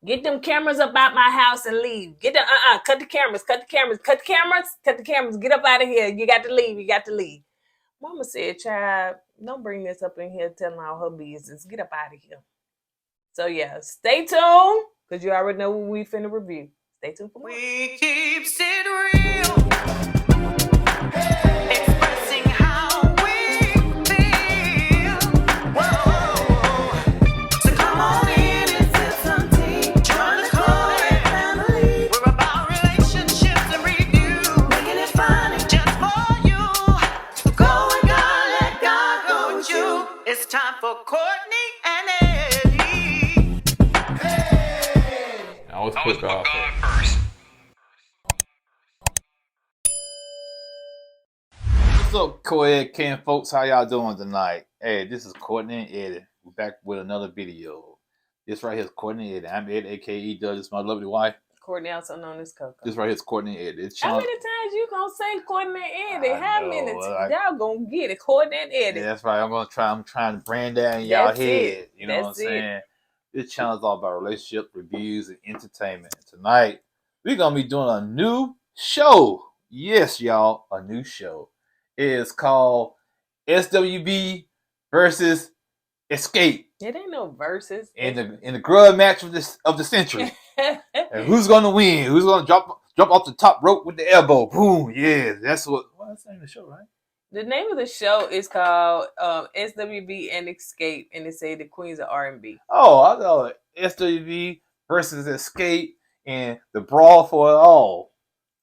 Get them cameras up out my house and leave. Get the cut the cameras, cut the cameras, cut the cameras, cut the cameras. Get up out of here. You got to leave. You got to leave. Mama said, child, don't bring this up in here telling all her business. Get up out of here. So yeah, stay tuned, because you already know what we finna review. Stay tuned for more. We keep it real. Expressing how we feel. Whoa. So come on in and sip some tea. Join the KOED family. We're about relationships and review. Making it fun just for you. Go with God, let God go with you. It's time for Kourtney and Eddie. Hey! I always put God first. What's up, KOED Ken folks? How y'all doing tonight? Hey, this is Kourtney and Eddie. We're back with another video. This right here is Kourtney and Eddie. I'm Eddie, aka Doug. This is my lovely wife. Kourtney, also known as Coco. This right here is Kourtney and Eddie. How many times you gonna say Kourtney and Eddie? How many times? Y'all gonna get it, Kourtney and Eddie. Yeah, that's right. I'm trying to brand that in y'all head. You know what I'm saying? This channel is all about relationship reviews and entertainment. Tonight, we're gonna be doing a new show. Yes, y'all, a new show. It is called SWV versus XSCAPE. It ain't no versus. In the grub match of the century. And who's gonna win? Who's gonna drop off the top rope with the elbow? Boom! Yeah, that's that's the name of the show, right? The name of the show is called SWV and XSCAPE, and it say the Queens of R&B. Oh, I know SWV versus XSCAPE and the brawl for it all.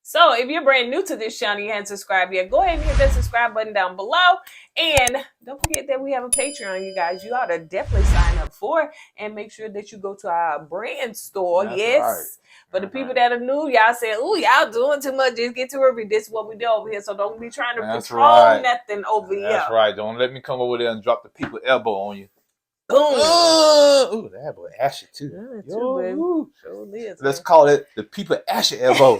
So if you're brand new to this channel, you haven't subscribed yet, go ahead and hit that subscribe button down below. And don't forget that we have a Patreon, you guys. You ought to definitely sign up for it and make sure that you go to our brand store. That's yes. Right. For the people that are new, y'all say, "Ooh, y'all doing too much. Just get to review. This is what we do over here. So don't be trying to control nothing over here." That's right. Don't let me come over there and drop the people elbow on you. Boom. Ooh, that boy ashy too. Yeah, too, sure is, let's call it the people ashy elbow.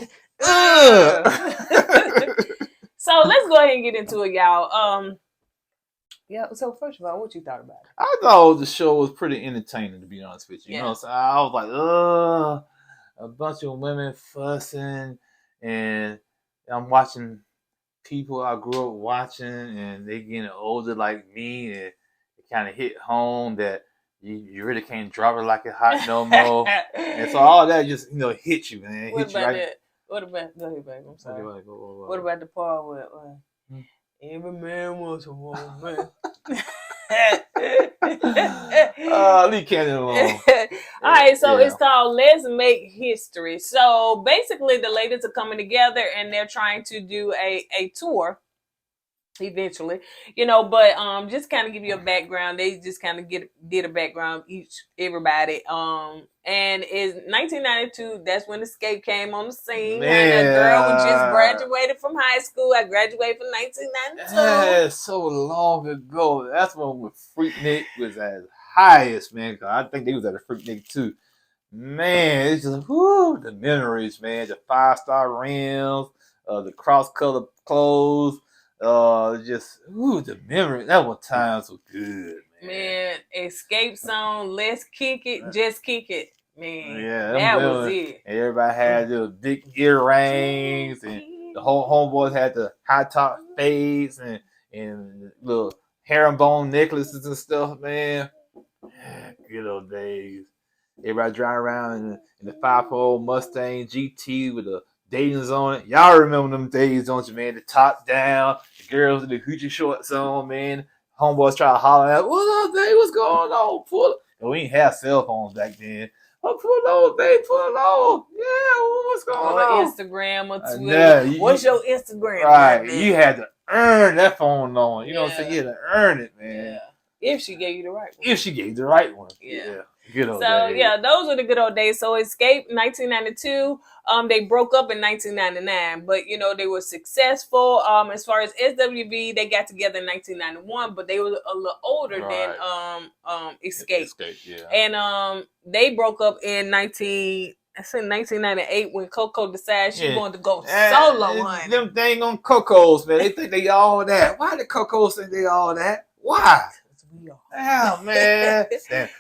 So let's go ahead and get into it, y'all. Yeah, so first of all, what you thought about it? I thought the show was pretty entertaining, to be honest with you. You know what I'm saying? I was like, a bunch of women fussing, and I'm watching people I grew up watching, and they getting older like me, and it kind of hit home that you really can't drop it like it hot no more. And so all that just, hit you, man. What hit you about right. that? What about, go ahead, babe, I'm sorry. What about the part where every man wants a woman? Leave Cannon alone. All right, so it's called Let's Make History. So basically the ladies are coming together and they're trying to do a tour eventually, but just kind of give you a background. They just kind of did a background everybody. And in 1992, that's when XSCAPE came on the scene. Man, and a girl who just graduated from high school. I graduated from 1992. Yeah, so long ago. That's when Freaknik was at his highest, man. I think they was at a Freaknik too. Man, it's just the memories, man. The 5-star rims, the cross-color clothes. The memory. That one times were good, man. XSCAPE song, Let's Kick It, Just Kick It, man. Yeah, that was it. Everybody had the big earrings, and the whole homeboys had the high top fades and little herringbone necklaces and stuff, man. Good old days. Everybody driving around in the 5-4 Mustang GT with the Dayton's on it. Y'all remember them days, don't you, man? The top down, the girls with the hoochie shorts on, man. Homeboys try to holler out, "What's up, babe? What's going on? Pull it." And we didn't have cell phones back then. "Oh, pull it on, babe, pull it on." Yeah, what's going on? Instagram or Twitter. What's your Instagram? Right. Man? You had to earn that phone on. You know what I'm saying? You had to earn it, man. Yeah. If she gave you the right one. If she gave you the right one. Yeah. Good old days. Yeah, those were the good old days. So XSCAPE 1992. They broke up in 1999, but they were successful. As far as SWV, they got together in 1991, but they were a little older than XSCAPE. And they broke up in 1998 when Coco decided she wanted to go solo. Them dang on Cocos, man. They think they all that. Why did Cocos think they all that? Why? Oh, man.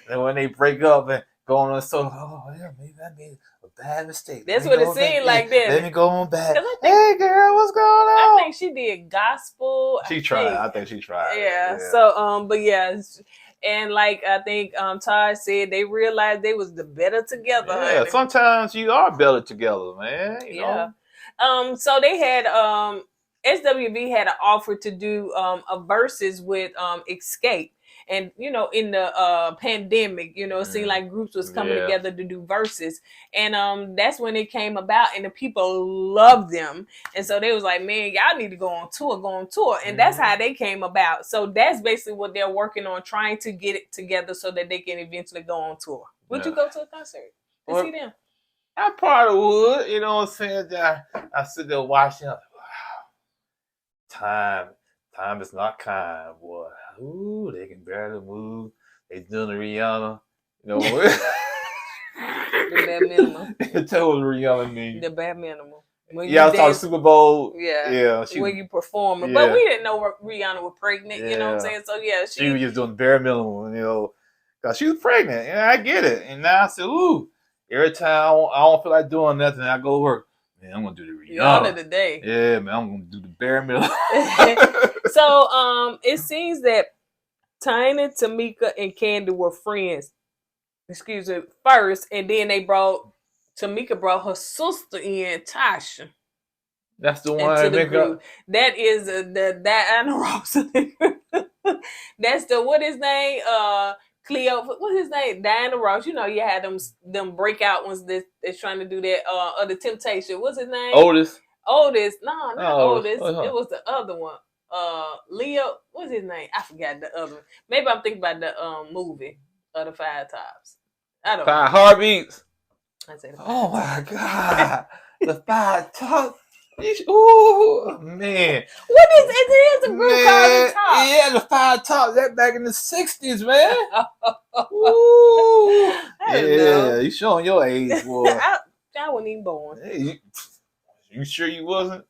And when they break up and going on so, oh yeah, maybe I made a bad mistake. That's what it seemed like that. Let me go on back. 'Cause I think- Hey girl, what's going I on? think she did gospel. She tried. I think she tried. Yeah. So but yeah, and like I think Todd said, they realized they was the better together. Yeah, honey. sometimes you are better together, man. You Yeah. know? So they had SWV had an offer to do a versus with Escape. And you know, in the pandemic, you know, it seemed like groups was coming together to do verses, and that's when it came about, and the people loved them, and so they was like, "Man, y'all need to go on tour," and that's how they came about. So that's basically what they're working on, trying to get it together so that they can eventually go on tour. Would you go to a concert to see them? I probably would. You know what I'm saying? I sit there watching. Wow, time is not kind, boy. Ooh, they can barely move. They doing the Rihanna. You know what? The bare minimum. Tell what Rihanna mean. The bare minimum. When I was talking Super Bowl. Yeah. When you perform. Yeah. But we didn't know Rihanna was pregnant, you know what I'm saying? So yeah, she was just doing the bare minimum, you know, because she was pregnant, and I get it. And now I said, ooh, every time I don't feel like doing nothing, I go to work. Man, I'm gonna do the Rihanna today. Yeah, man, I'm gonna do the bare minimum. So it seems that Tiny, Tamika, and Candy were friends. Excuse me, first, and then Tamika brought her sister in, Tasha. That's the one into the group. That is the Diana Ross. That's the what his name? Cleo. What's his name? Diana Ross. You know, you had them breakout ones that's trying to do that. The Temptation. What's his name? Otis. No, not Otis. It was the other one. Leo. What's his name? I forgot the other one. Maybe I'm thinking about the movie of the Five Tops. I don't know. Five Heartbeats. I said oh my God. The Five Tops. Ooh, man. What is it? It is a group called the Tops. Yeah, the Five Tops. That back in the 60s, man. Ooh. Yeah, you showing your age, boy. I wasn't even born. Hey, you sure you wasn't?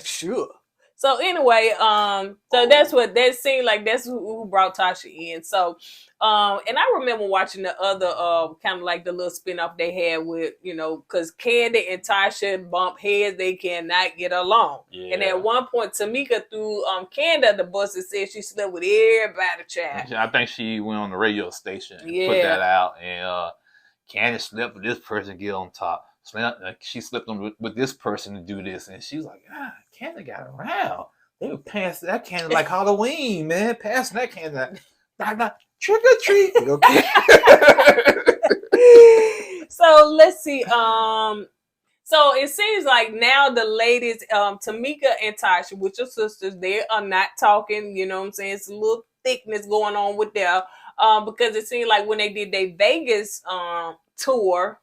Sure. So anyway, so that's what that seemed like. That's who brought Tasha in. So, and I remember watching the other, kind of like the little spinoff they had with, you know, because Candy and Tasha bump heads, they cannot get along. Yeah. And at one point, Tamika threw Candy the bus and said she slept with everybody, child. I think she went on the radio station and put that out, and Candy slept with this person, get on top. She slept on with this person to do this, and she was like, "Ah, Candy got around. They were passing that candy like Halloween, man. Passing that candy, like trick or treat." Okay. So let's see. So it seems like now the ladies, Tamika and Tasha, with your sisters, they are not talking. You know what I'm saying? It's a little thickness going on with them, because it seemed like when they did their Vegas tour.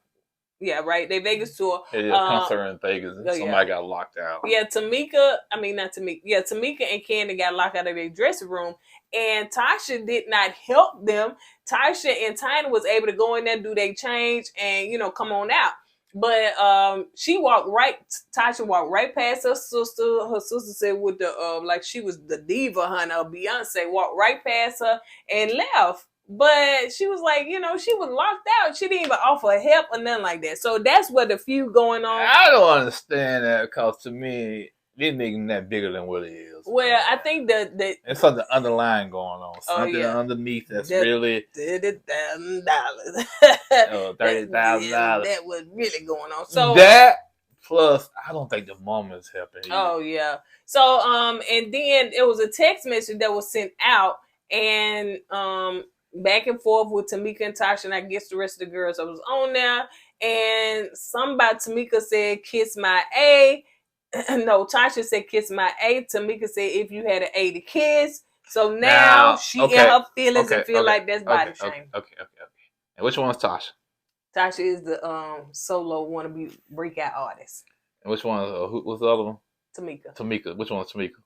Yeah, right. They Vegas tour. Yeah, concert in Vegas. And somebody got locked out. Yeah, Tamika and Candy got locked out of their dressing room. And Tasha did not help them. Tasha and Tiny was able to go in there, do their change, and, you know, come on out. But Tasha walked right past her sister. Her sister said with the, like she was the diva, honey, Beyonce, walked right past her and left. But she was like, you know, she was locked out. She didn't even offer help or nothing like that. So that's what the feud going on. I don't understand that, because to me, they're making that bigger than what it is. Well, man. I think that there's something underlying going on. Something underneath that's really $30,000. $30,000. That was really going on. So that plus, I don't think the mom is helping either. Oh yeah. So and then it was a text message that was sent out, and back and forth with Tamika and Tasha, and I guess the rest of the girls that was on there. And somebody, Tamika said, "Kiss my A." No, Tasha said, "Kiss my A." Tamika said, "If you had an A to kiss." So now she in her feelings and feel like that's body shame. Okay. And which one is Tasha? Tasha is the solo wannabe breakout artist. And which one? What's the other one? Tamika. Which one is Tamika?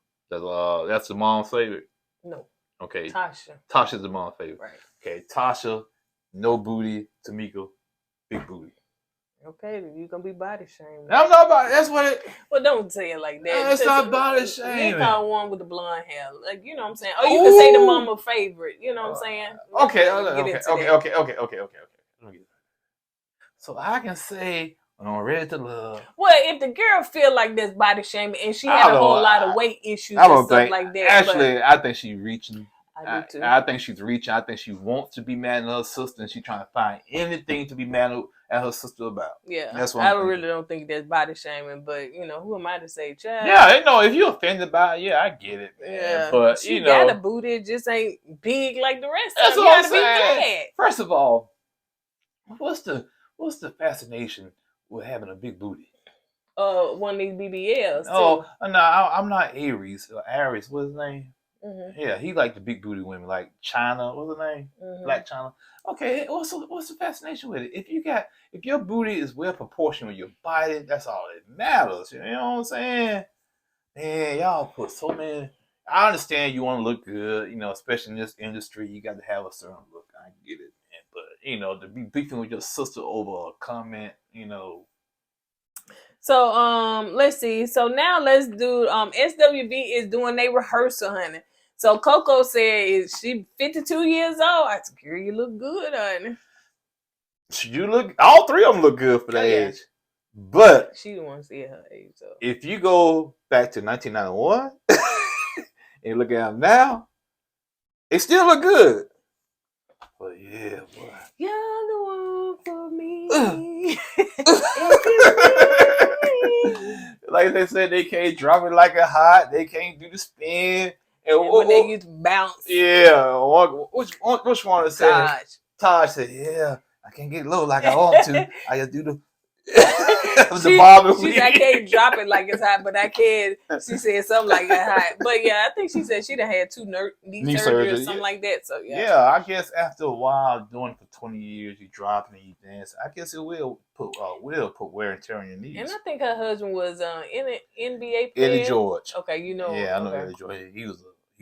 That's the mom's favorite. No. Okay. Tasha's the mom's favorite. Right. Okay. Tasha, no booty. Tamika, big booty. Okay, then you gonna be body shaming. I'm not about. That's what it. Well, don't say it like that. It's not body They shaming. call one with the blonde hair, like you know what I'm saying. Oh, you can say the mama favorite. You know what I'm saying. Okay. So I can say when I'm ready to love. Well, if the girl feel like there's body shaming and she had a whole lot of weight issues I don't and stuff think like that. Actually, I think she's reaching. I do too. I think she's reaching. I think she wants to be mad at her sister, and she's trying to find anything to be mad at her sister about. Yeah, that's what I really don't think that's body shaming, but you know, who am I to say, child? Yeah, you know, if you're offended by it, yeah, I get it, man. Yeah, but she you know, got a booty, it just ain't big like the rest that's of them. what You I'm gotta be saying. glad. First of all, what's the fascination with having a big booty? One of these BBLs. Oh, no, I'm not Aries. Aries, what's his name? Mm-hmm. Yeah, he like the big booty women, like China. What's her name? Mm-hmm. Black China. Okay, what's the fascination with it? If your booty is well proportioned with your body, that's all that matters. You know what I'm saying? Man, y'all put so many. I understand you want to look good, you know, especially in this industry. You got to have a certain look. I get it, man. But you know, to be beefing with your sister over a comment, you know. So let's see. So now let's do SWV is doing their rehearsal, honey. So Coco said she 52 years old. I said, girl, you look good, honey. You look. All three of them look good for their age. But she don't want to see her age. So if you go back to 1991 and you look at them now, they still look good. But yeah, boy. You're the one for me. Like they said, they can't drop it like a hot. They can't do the spin. And when they used to bounce. Yeah. Which one said? Taj said, yeah, I can't get low like I want to. I just do the she said, I can't drop it like it's hot, but I can. She said something like that hot. But yeah, I think she said she done had 2 knee surgery or something like that. So yeah. Yeah, I guess after a while doing it for 20 years, you drop and you dance. I guess it will put wear and tear on your knees. And I think her husband was in an NBA player. Eddie George. Okay, you know. Yeah, I know Eddie George. He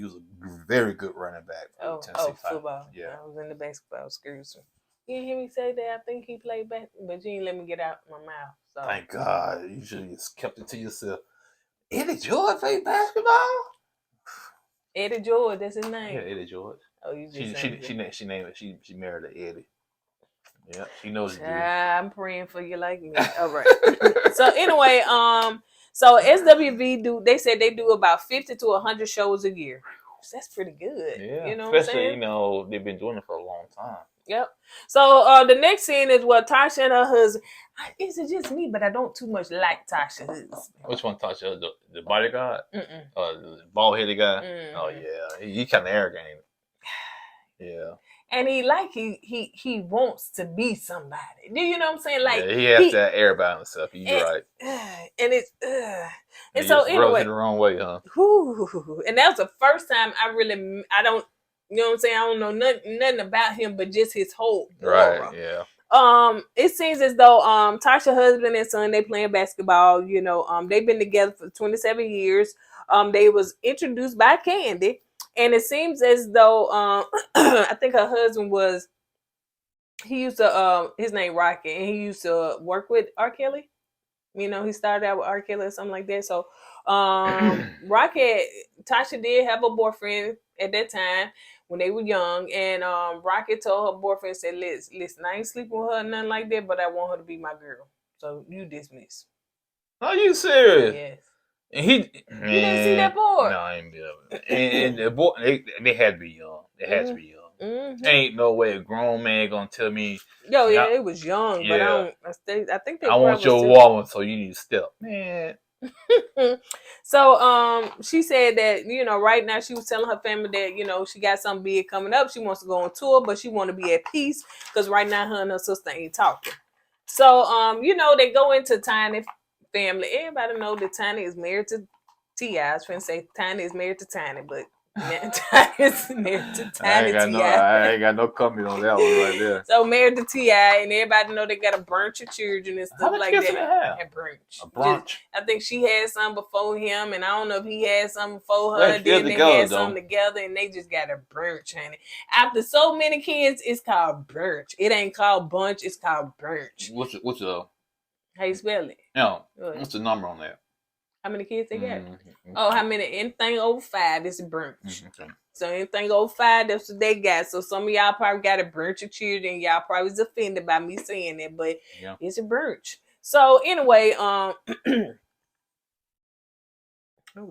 was a very good running back for Tennessee. Football. Yeah, I was in the basketball school. So. You didn't hear me say that. I think he played basketball, but you didn't let me get out my mouth. So. Thank God. You should have just kept it to yourself. Eddie George played basketball? Eddie George, that's his name. Yeah, Eddie George. Oh, you just she named it. She married an Eddie. Yeah, she knows it. I'm praying for you like me. All right. So anyway, so SWV they said they do about 50 to 100 shows a year. That's pretty good. Yeah, you know, especially what I'm saying? You know they've been doing it for a long time. Yep. So the next scene is Tasha and her husband. Is it just me? But I don't too much like Tasha's husband. Which one, Tasha? The bodyguard? The bald-headed guy? Mm-mm. Oh yeah, he kind of arrogant. Yeah. And he wants to be somebody. Do you know what I'm saying? Like he has to have air about himself. You're right. And it's and so anyway, rubs it the wrong way, huh? Whew, and that was the first time I don't. You know what I'm saying? I don't know nothing about him, but just his whole aura. Right, yeah. It seems as though Tasha's husband and son, they playing basketball. You know, they've been together for 27 years. They was introduced by Candy, and it seems as though I think her husband he used to his name Rocky, and he used to work with R. Kelly. You know, he started out with R. Kelly or something like that. So Tasha did have a boyfriend at that time when they were young, and Rocket told her boyfriend, said, listen, I ain't sleeping with her or nothing like that, but I want her to be my girl. So you dismiss. Are you serious? Yes. And you didn't see that boy? No, I ain't be able to. And the boy, they had to be young. They had to be young. Mm-hmm. Ain't no way a grown man gonna tell me. Yo, yeah, it was young, yeah. But I think I want your woman, so you need to step, man. So she said that, you know, right now she was telling her family that, you know, she got something big coming up. She wants to go on tour, but she want to be at peace because right now her and her sister ain't talking. So you know, they go into Tiny family. Everybody know that Tiny is married to T.I. I was trying to say Tiny is married to Tiny, but Tiny is married to Tiny I ain't got no comment on that one right there. So married to T.I. and everybody know they got a brunch of children and stuff like that. A brunch. I think she had some before him, and I don't know if he had some before her. Then they had some together, and they just got a brunch, honey. After so many kids, it's called brunch. It ain't called bunch. It's called brunch. What's How you spell it? No. What? What's the number on that? How many kids they got? Mm-hmm. Oh, how many? Anything over 5, it's a brunch. Okay. So anything over 5, that's what they got. So some of y'all probably got a brunch of children. Y'all probably was offended by me saying that, but it's a brunch. So anyway, oh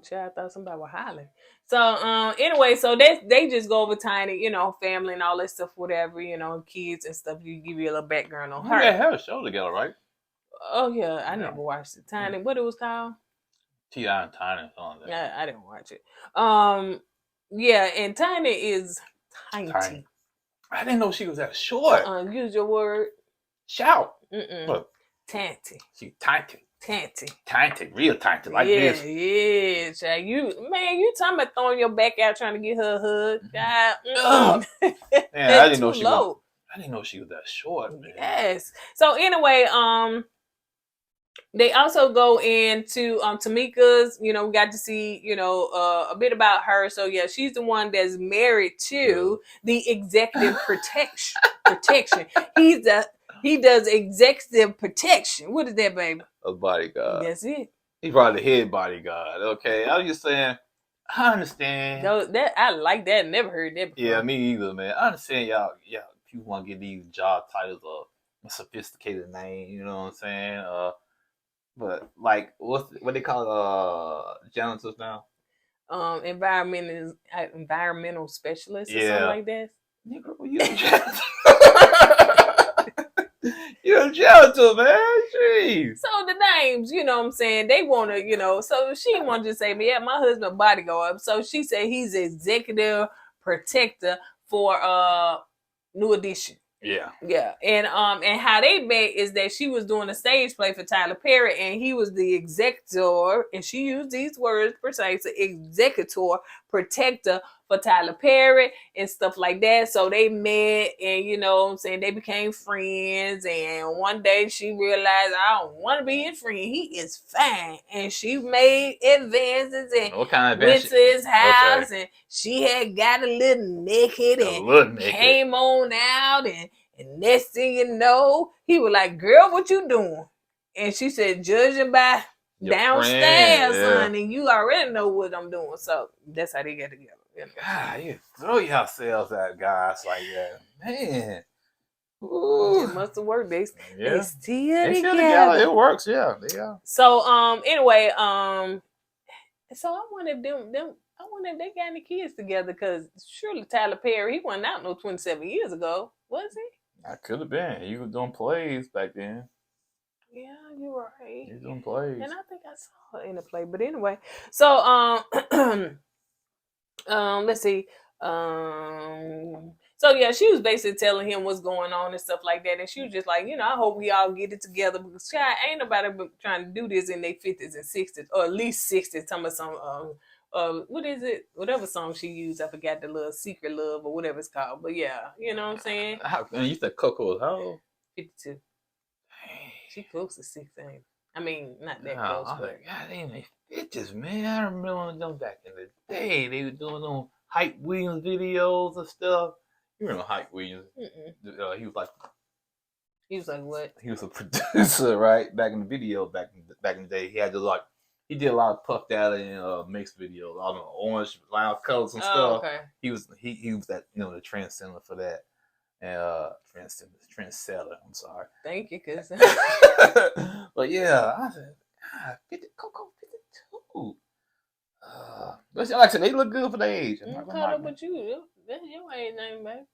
child, I thought somebody was hollering. So anyway, so they just go over Tiny, you know, family and all that stuff, whatever, you know, kids and stuff. You give you a little background on her. They have a show together, right? Oh yeah, I never watched it. Tiny, what it was called? T.I. and Tiny on that. Yeah, I didn't watch it. Yeah, and Tiny is tiny. I didn't know she was that short. Use your word. Shout. Look. Tanty. She tiny. Tanty. Real tiny, like this. Yeah, child. You talking about throwing your back out trying to get her a hug. Man, I didn't know she was that short, man. Yes. So anyway, they also go into Tamika's, you know, we got to see, you know, a bit about her. So yeah, she's the one that's married to the executive protection. He does executive protection. What is that, baby? A bodyguard. That's it. He's probably the head bodyguard. Okay. I was just saying, I understand. No, that I like that. Never heard that before. Yeah, me either, man. I understand y'all people want to get these job titles a sophisticated name, you know what I'm saying? But like what they call janitors now? Environmental specialist or something like that. Nigga, you're a janitor, man. Jeez. So the names, you know what I'm saying, they want to, you know, so she want to just say, yeah, my husband bodyguard. So she said he's executive protector for New Edition. Yeah. And how they met is that she was doing a stage play for Tyler Perry, and he was the executor, and she used these words precisely, executor protector for Tyler Perry and stuff like that. So they met, and you know what I'm saying, they became friends, and one day she realized, I don't want to be his friend, he is fine. And she made advances and what kind of went to his house, and she had got a little naked and came on out, and next thing you know, he was like, girl, what you doing? And she said, judging by your downstairs, honey, you already know what I'm doing. So that's how they get together. You know? God, you throw yourselves at guys like that. Man. Ooh. It must have worked. They still together. It works, yeah. So anyway, so I wonder if I wonder if they got any kids together, because surely Tyler Perry, he wasn't out no 27 years ago, was he? I could have been. He was doing plays back then. Yeah, you're right. He's doing plays. And I think I saw her in a play. But anyway, so let's see. So yeah, she was basically telling him what's going on and stuff like that, and she was just like, you know, I hope we all get it together, because child, ain't nobody trying to do this in their 50s and 60s, or at least 60s. Talking about some what is it? Whatever song she used, I forgot, the little Secret Love or whatever it's called. But yeah, you know what I'm saying. And you said Coco was how old? 52. She close to 16. I mean, not that close. I was like, God damn, they bitches, man. I remember them back in the day. They were doing them Hype Williams videos and stuff. You remember Hype Williams? He was like what? He was a producer, right? Back in the video, back in the day, he had to like. He did a lot of Puff Daddy and mixed videos, all the orange, loud colors and stuff. Okay. He was that, you know, the trendsetter for that. And trendsetter, I'm sorry. Thank you, cuz. But yeah, I said, God, Coco 52. But like I said, they look good for their age. I'm caught up with you. That's your age name, baby.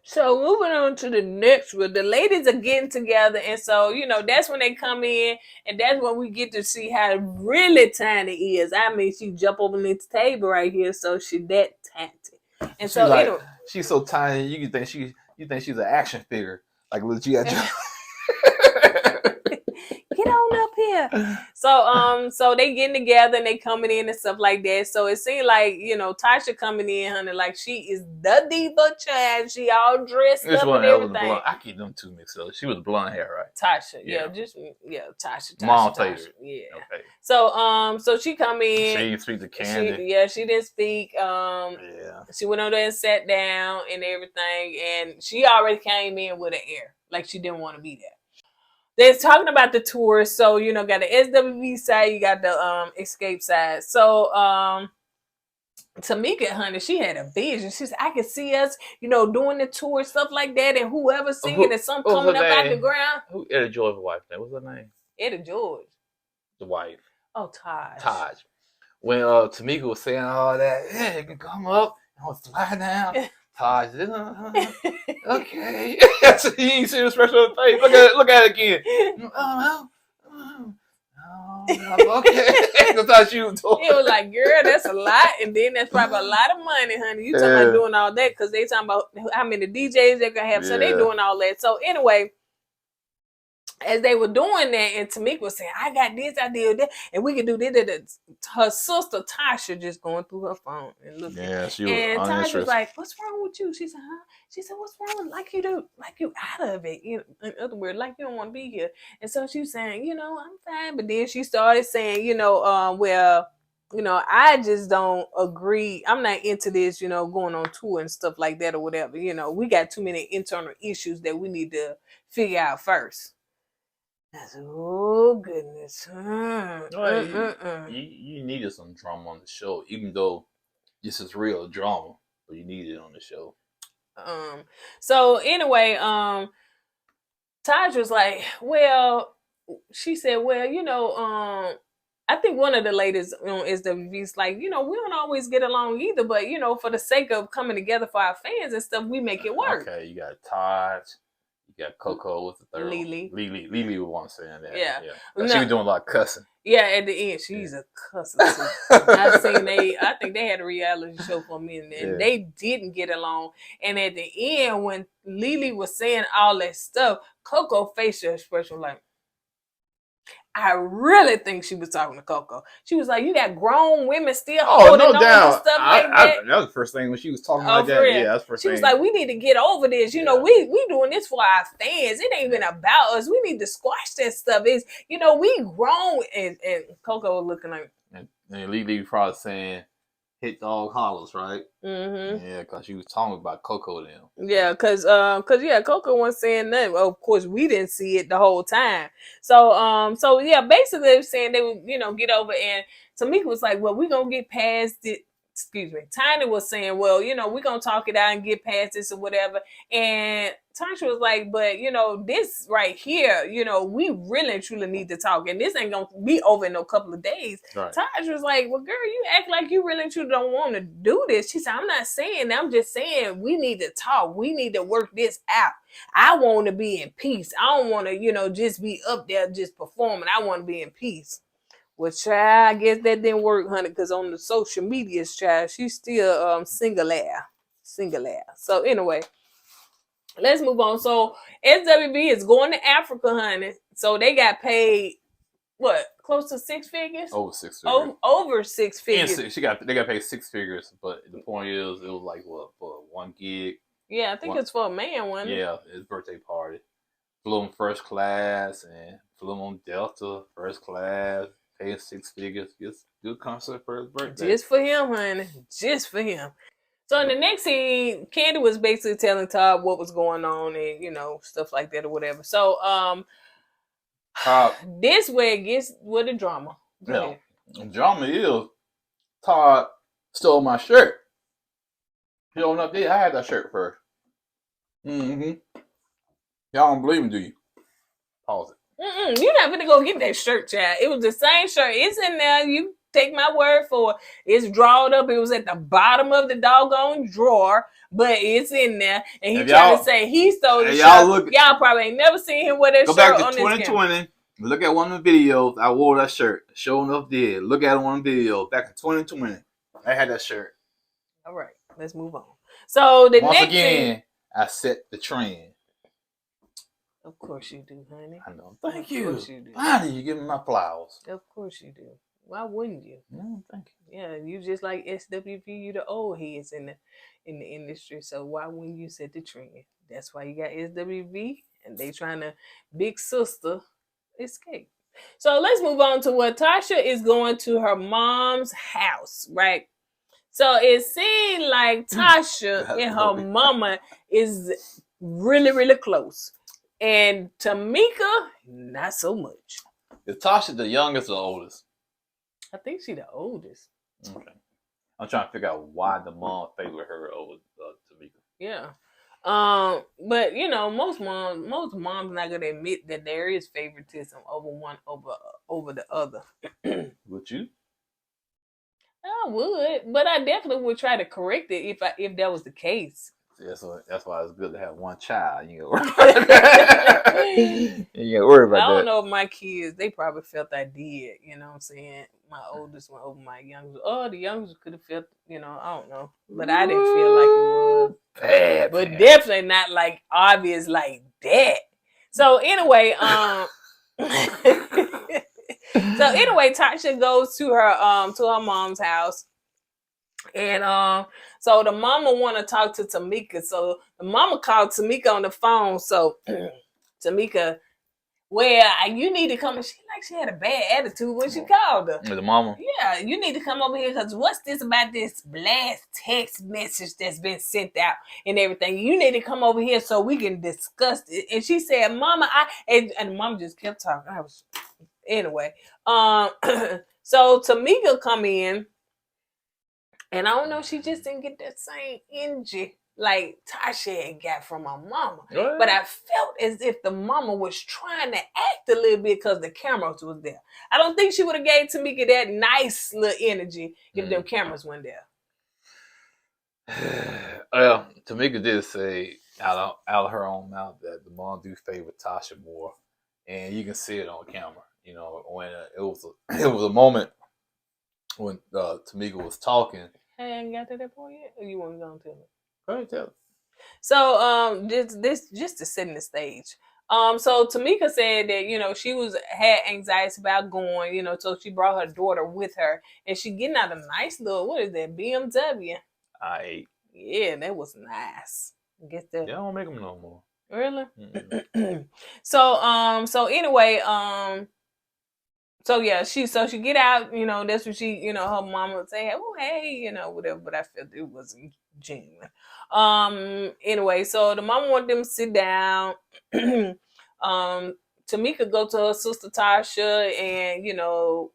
So moving on to the next one, the ladies are getting together, and so, you know, that's when they come in, and that's when we get to see how really Tiny is. I mean, she jump over this table right here, so she that tiny. And so like, she's so tiny, you think she's an action figure, like little G.I. Joe. Get on up here. yeah. So they getting together and they coming in and stuff like that. So it seemed like, you know, Tasha coming in, honey, like she is the diva child. She all dressed Which up one? and That was everything. blonde. I keep them two mixed up. She was blonde hair, right? Tasha, Yeah. Tasha. Mom Tasha. favorite. Yeah. Okay. So she come in. She didn't speak to Candy. She didn't speak. Yeah. She went over there and sat down and everything, and she already came in with an air, like she didn't want to be there. They're talking about the tour, so you know, got the SWV side, you got the Escape side. So Tamika, honey, she had a vision. She said, I could see us, you know, doing the tour, stuff like that, and whoever's singing and something coming up out the ground. Who Etta George's wife name? What's her name? Etta George. The wife. Oh, Taj. Taj. When Tamika was saying all that, yeah, you can come up and fly down. Taj, okay. He ain't see the expression on the face. Look at it again. Okay. That's how she was doing. It was like, girl, that's a lot, and then that's probably a lot of money, honey. You talking about doing all that because they talking about how many DJs they're gonna have, so they doing all that. So anyway, as they were doing that, and Tamika was saying, I got this, I did that, and we can do this. Her sister Tasha just going through her phone and looking. Yeah, she was and uninterested. Tasha was like, what's wrong with you? She said, huh? She said, what's wrong? Like you out of it. You know, in other words, like you don't want to be here. And so she was saying, you know, I'm fine. But then she started saying, you know, well, you know, I just don't agree. I'm not into this, you know, going on tour and stuff like that or whatever. You know, we got too many internal issues that we need to figure out first. I said, oh goodness. You needed some drama on the show, even though this is real drama, but you needed it on the show. So anyway, Taj was like, well, she said, well, you know, I think one of the ladies on SWV's like, you know, we don't always get along either, but you know, for the sake of coming together for our fans and stuff, we make it work. Okay, you got Taj. You got Coco with the third one. Lily was one saying that. Yeah. No. She was doing a lot of cussing. Yeah, at the end, she's a cusser too. I think they had a reality show for me, and they didn't get along. And at the end, when Lily was saying all that stuff, Coco facial expression was like, I really think she was talking to Coco. She was like, you got grown women still holding on to stuff like that. That was the first thing when she was talking like that. Real. Yeah, that's the first thing. She was like, we need to get over this. You know, we doing this for our fans. It ain't even about us. We need to squash that stuff. It's, you know, we grown. And Coco was looking like. And Lily probably saying, hit dog hollers, right? Mm-hmm. Yeah, because she was talking about Coco then. Yeah, because Coco wasn't saying nothing. Well, of course, we didn't see it the whole time. So yeah, basically they were saying they would, you know, get over, and Tamika was like, well, we're gonna get past it. Excuse me. Tiny was saying, well, you know, we're gonna talk it out and get past this or whatever. And Tasha was like, but you know, this right here, you know, we really and truly need to talk, and this ain't gonna be over in a couple of days. Right. Tasha was like, well, girl, you act like you really and truly don't want to do this. She said, I'm not saying that. I'm just saying we need to talk. We need to work this out. I want to be in peace. I don't want to, you know, just be up there just performing. I want to be in peace. Well, child, I guess that didn't work, honey, because on the social media, child, she's still single air. So anyway, let's move on. So SWV is going to Africa, honey. So they got paid, what, close to 6 figures? Over 6 figures. Over 6 figures. And they got paid 6 figures, but the point is, it was like, what, for 1 gig? Yeah, I think it's for a man, wasn't it? Yeah, his birthday party. Flew him first class and flew him on Delta, first class. Paying 6 figures, just good concert for his birthday. Just for him, honey. Just for him. So in the next scene, Candy was basically telling Todd what was going on and, you know, stuff like that or whatever. So this way it gets with the drama. Yeah. The drama is Todd stole my shirt. He don't know. I had that shirt first. Mm-hmm. Y'all don't believe me, do you? Pause it. You're not gonna go get that shirt, child. It was the same shirt. It's in there. You take my word for it. It's drawn up. It was at the bottom of the doggone drawer, but it's in there. And he tried to say he stole the shirt. Y'all probably ain't never seen him wear that shirt on this camera. Go back to 2020. Look at one of the videos. I wore that shirt. Sure enough, did. Look at one of the videos back in 2020. I had that shirt. All right, let's move on. So once again, I set the trend. Of course you do, honey. I know. Thank Of you. course you do. Finally, you give me my flowers. Of course you do. Why wouldn't you? No, thank you. Yeah, you just like SWV, you the old heads in the industry. So why wouldn't you set the trend? That's why you got SWV, and they trying to big sister escape. So let's move on to what Tasha is going to her mom's house, right? So it seemed like Tasha and her mama is really, really close. And Tamika, not so much. Is Tasha the youngest or oldest? I think she the oldest. Okay. I'm trying to figure out why the mom favored her over Tamika. Yeah. But you know, most moms not gonna admit that there is favoritism over one over the other. Would you? I would, but I definitely would try to correct it if that was the case. Yeah, so that's why it's good to have one child. You know, you ain't worry about that. I don't know if my kids, they probably felt I did. You know what I'm saying? My oldest one over my youngest. Oh, the youngest could have felt, you know, I don't know, but I didn't feel like it was bad, but definitely not like obvious like that. So anyway, Tasha goes to her mom's house. And so the mama want to talk to Tamika. So the mama called Tamika on the phone. So Tamika, well, you need to come. She had a bad attitude when she called her. The mama? Yeah, you need to come over here because what's this about this blast text message that's been sent out and everything? You need to come over here so we can discuss it. And she said, Mama, and Mama just kept talking. Anyway. So Tamika come in. And I don't know, she just didn't get that same energy like Tasha had got from her mama. What? But I felt as if the mama was trying to act a little bit because the cameras was there. I don't think she would have gave Tamika that nice little energy if them cameras weren't there. Well, Tamika did say out of her own mouth that the mom do favor Tasha more, and you can see it on camera. You know, when it was a moment when Tamika was talking. I ain't got to that point yet. Or you want to go on to it? Go ahead, tell it. So this just to set in the stage. So Tamika said that, you know, she had anxiety about going, you know, so she brought her daughter with her, and she getting out a nice little, what is that, BMW? Yeah, that was nice. Get that. Yeah, I don't make them no more. Really? So anyway, so yeah, she get out, you know, that's what she, you know, her mama would say, oh, hey, you know, whatever, but I felt it wasn't genuine. Anyway, so the mama wanted them to sit down. Tamika go to her sister Tasha, and, you know,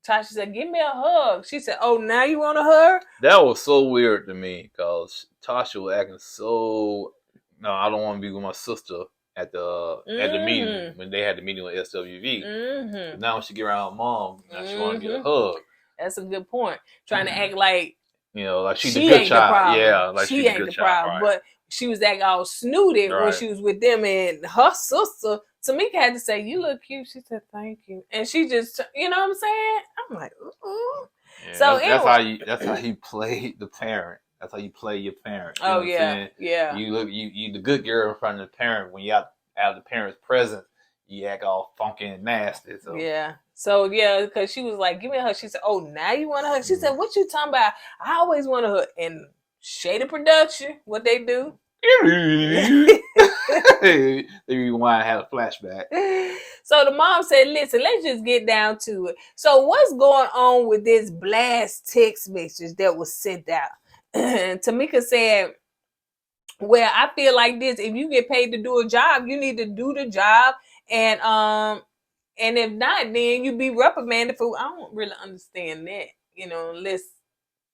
Tasha said, give me a hug. She said, oh, now you want a hug? That was so weird to me, because Tasha was acting so, no, I don't want to be with my sister at the meeting, when they had the meeting with SWV. Now when she get around her mom, now she want to get a hug. That's a good point. Trying to act like, you know, like she's the good child. Yeah, like she ain't the problem. Right. But she was acting all snooty when she was with them, and her sister Tamika had to say, "You look cute." She said, "Thank you," and she just, you know what I'm saying? I'm like, ooh. Yeah, so that's how you play the parent. That's how you play your parent. You know yeah. You the good girl in front of the parent. When you out of the parent's presence, you act all funky and nasty. So. Yeah. So yeah, because she was like, "Give me a hug." She said, "Oh, now you want a hug?" She said, "What you talking about? I always want a hug." And Shady Production, what they do? They rewind, had a flashback. So the mom said, listen, let's just get down to it. So what's going on with this blast text message that was sent out? Tamika said, well, I feel like this. If you get paid to do a job, you need to do the job. And if not, then you be reprimanded for, I don't really understand that, you know, unless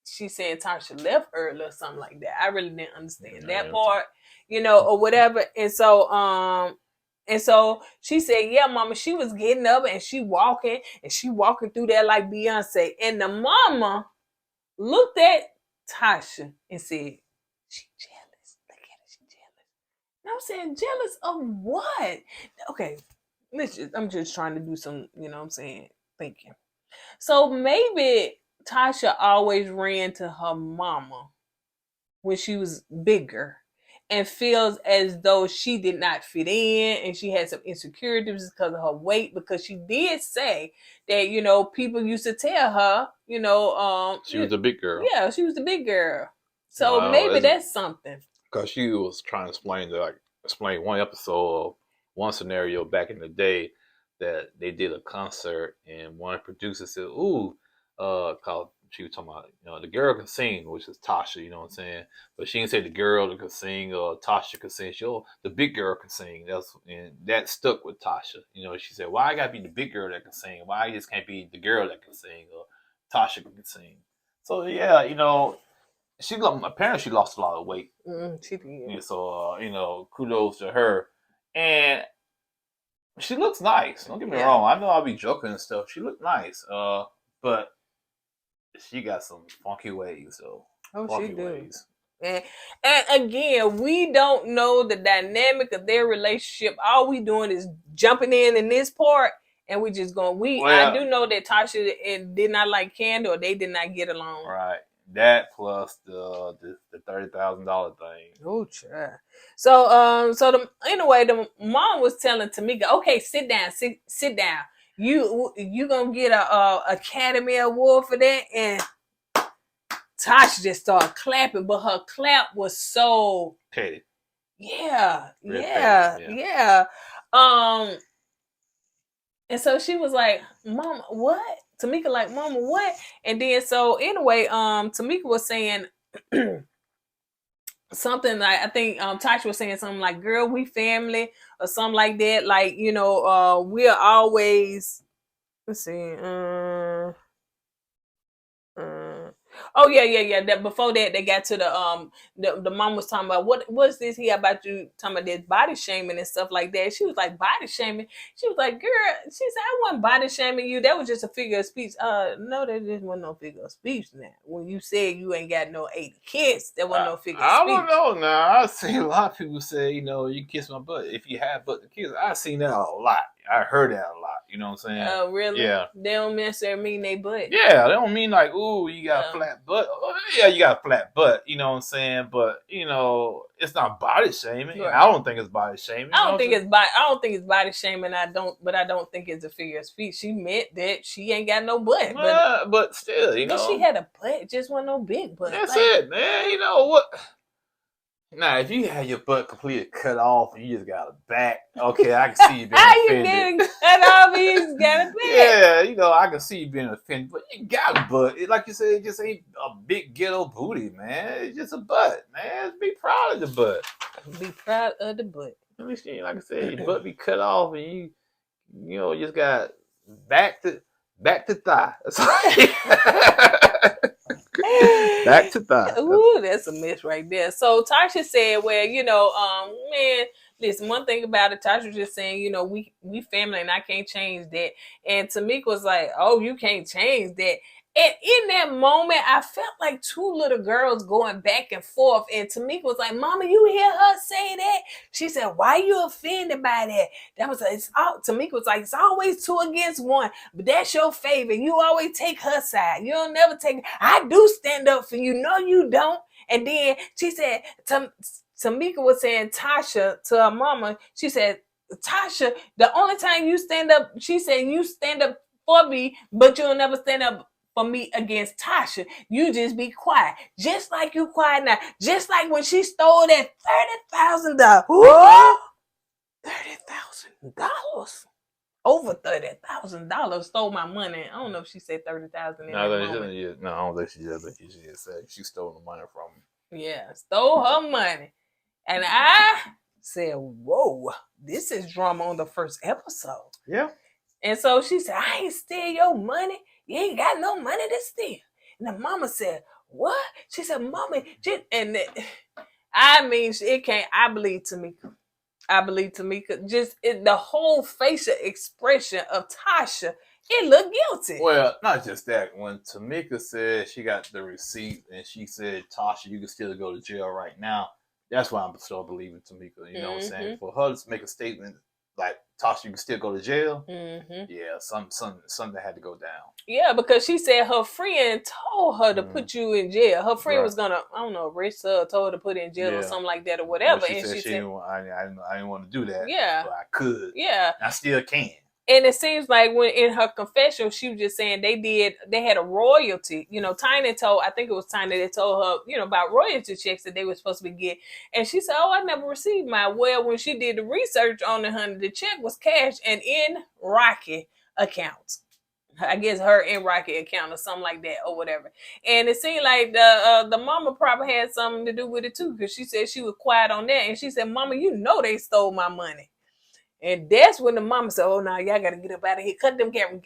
she's saying Tasha left early or something like that. I really didn't understand that part, you know, or whatever. And so she said, yeah, mama, she was getting up and she walking through there like Beyonce. And the mama looked at Tasha and said, she jealous. Look at her, she jealous. And I'm saying, jealous of what? Okay, I'm just trying to do some, you know what I'm saying, thinking. So maybe Tasha always ran to her mama when she was bigger. and feels as though she did not fit in, and she had some insecurities because of her weight, because she did say that, you know, people used to tell her, you know, She was a big girl. yeah, she was the big girl. So Wow, maybe that's something. Because she was trying to explain one episode of one scenario back in the day that they did a concert and one producer said, "Ooh, cause she was talking about, you know, the girl can sing," which is Tasha, you know what I'm saying? But she didn't say the girl that could sing or Tasha could sing. She, oh, the big girl can sing. And that stuck with Tasha. You know, she said, "Why I gotta be the big girl that can sing? Why I just can't be the girl that can sing or Tasha can sing?" So yeah, you know, apparently she lost a lot of weight. She did. Yeah, so you know, kudos to her. And she looks nice. Don't get me wrong. I know I'll be joking and stuff. She looked nice. But she got some funky ways, though. Oh, funky she do. ways. And again, we don't know the dynamic of their relationship. All we doing is jumping in this part, and we just going. I do know that Tasha did not like Candy, or they did not get along. Right. That plus the $30,000 thing. Oh, sure. So anyway, the mom was telling Tamika, "Okay, sit down, sit down. You gonna get a Academy Award for that?" And Tasha just started clapping, but her clap was so petty. Yeah. And so she was like, "Mama, what?" Tamika like, "Mama, what?" And then so anyway, Tamika was saying something like, I think Tasha was saying something like, "Girl, we family," or something like that. Like, you know, we're always, let's see, oh yeah. That before that they got to the mom was talking about what's this here about you talking about this body shaming and stuff like that. She was like, body shaming. She was like, girl, she said, I wasn't body shaming you. That was just a figure of speech. No, that just wasn't no figure of speech now. When you said you ain't got no 80 kids, that wasn't no figure of speech. I don't know now. I've seen a lot of people say, you know, you kiss my butt if you have butt to kiss. I've seen that a lot. I heard that a lot. You know what I'm saying? Oh, really? Yeah. They don't necessarily mean they butt. Yeah, they don't mean like, ooh, you got a flat butt. Oh, yeah, you got a flat butt. You know what I'm saying? But you know, it's not body shaming. Right. I don't think it's body shaming. I don't think it's body shaming. I don't think it's a figure of speech. She meant that she ain't got no butt. But still, you know, she had a butt. It just wasn't no big butt. That's it, man. You know what? Now, if you had your butt completely cut off and you just got a back, okay, I can see you being offended. How you getting cut off and you just got a back? Yeah, you know, I can see you being offended, but you got a butt. Like you said, it just ain't a big ghetto booty, man. It's just a butt, man. Be proud of the butt. Be proud of the butt. At least, like I said, your butt be cut off and you know, just got back to thigh. That's back to thigh. Ooh, that's a mess right there. So Tasha said, well, you know, man, listen, one thing about it, Tasha was just saying, you know, we family and I can't change that. And Tamika was like, oh, you can't change that. And in that moment, I felt like two little girls going back and forth. And Tamika was like, Mama, you hear her say that? She said, why you offended by that? Tamika was like, it's always 2 against 1. But that's your favorite. You always take her side. You don't never take. I do stand up for you. No, you don't. And then she said, Tamika was saying Tasha to her mama. She said, Tasha, the only time you stand up, she said, you stand up for me, but you'll never stand up for me against Tasha. You just be quiet. Just like you quiet now. Just like when she stole that $30,000. $30,000. Over $30,000 stole my money. I don't know if she said 30,000. No, I don't think she did. I think she just said she stole the money from me. Yeah, stole her money. And I said, whoa, this is drama on the first episode. Yeah. And so she said, I ain't steal your money. You ain't got no money to steal. And the mama said, what? She said, Mama, and I mean, it can't. I believe Tamika. Just the whole facial expression of Tasha, it looked guilty. Well, not just that. When Tamika said she got the receipt and she said, Tasha, you can still go to jail right now. That's why I'm still believing Tamika. You know what I'm saying? For her to make a statement like Tasha, you can still go to jail. Mm-hmm. Yeah, something had to go down. Yeah, because she said her friend told her to put you in jail. Her friend was gonna, I don't know, arrest her, or told her to put her in jail or something like that or whatever. Well, she and said she said, I didn't want to do that. Yeah, but I could. Yeah, I still can. And it seems like when in her confession, she was just saying they had a royalty. You know, Tiny told, I think it was Tiny that told her, you know, about royalty checks that they were supposed to be getting. And she said, oh, I never received mine. Well, when she did the research on it, honey, the check was cashed and in Rocky accounts. I guess her in Rocky account or something like that or whatever. And it seemed like the mama probably had something to do with it too, because she said she was quiet on that. And she said, Mama, you know they stole my money. And that's when the mama said, oh, no, y'all got to get up out of here. Cut them cameras.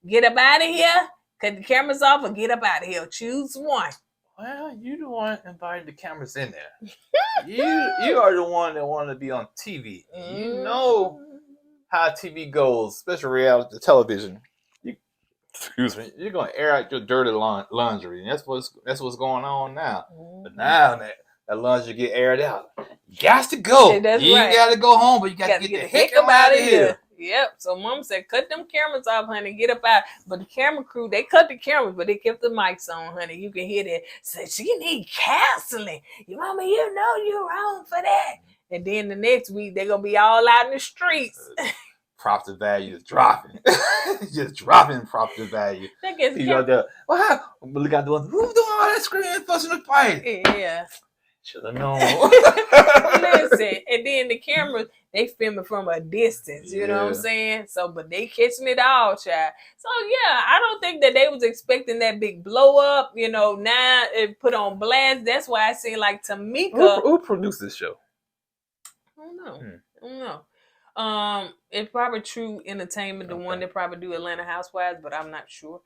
Get up out of here. Cut the cameras off or get up out of here. Choose one. Well, you the one invited the cameras in there. you are the one that wanted to be on TV. You know how TV goes, especially reality television. Excuse me. You're gonna air out your dirty laundry, and that's what's going on now. But now that laundry get aired out, you got to go. That's you right. got to go home, but you got to get the heck out of here. Yep. So Mom said, cut them cameras off, honey. Get up out. But the camera crew, they cut the cameras, but they kept the mics on, honey. You can hear that. Said, she need counseling. Your mama, you know you're wrong for that. And then the next week, they're going to be all out in the streets. Property value is dropping. Just dropping property value. You out there, what? Look out the one, who's doing all that screaming, fussing, and fighting? Yeah. Should have known. Listen, and then the cameras, they filming from a distance, you know what I'm saying? So, but they catching it all, child. So, yeah, I don't think that they was expecting that big blow up, you know, now it put on blast. That's why I see like Tamika. Who produced this show? I don't know. I don't know. It's probably True Entertainment, the one that probably do Atlanta Housewives, but I'm not sure.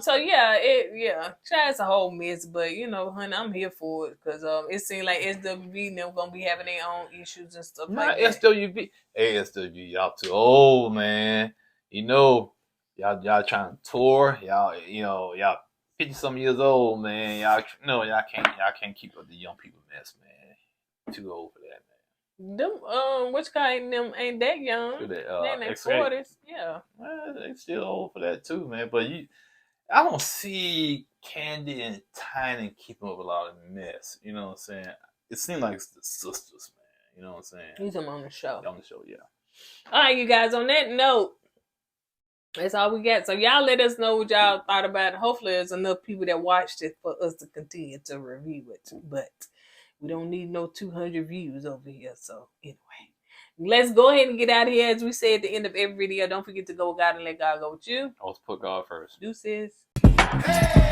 So yeah, it's a whole mess, but you know, honey, I'm here for it because it seems like SWV and them gonna be having their own issues and stuff like that. SWV, hey SWV, y'all too old, man. You know, y'all trying to tour, y'all 50 some years old, man. Y'all can't keep up the young people mess, man. Too old for that, man. Them which kind them ain't that young. They in their 40s. Yeah. Well, they still old for that too, man. But I don't see Candy and Tiny keeping up with a lot of mess. You know what I'm saying? It seems like it's the sisters, man. You know what I'm saying? He's on the show. On the show, yeah. All right, you guys, on that note, that's all we got. So y'all let us know what y'all thought about it. Hopefully there's enough people that watched it for us to continue to review it. But we don't need no 200 views over here. So anyway, let's go ahead and get out of here. As we say at the end of every video, don't forget to go with God and let God go with you. Always put God first. Deuces. Hey!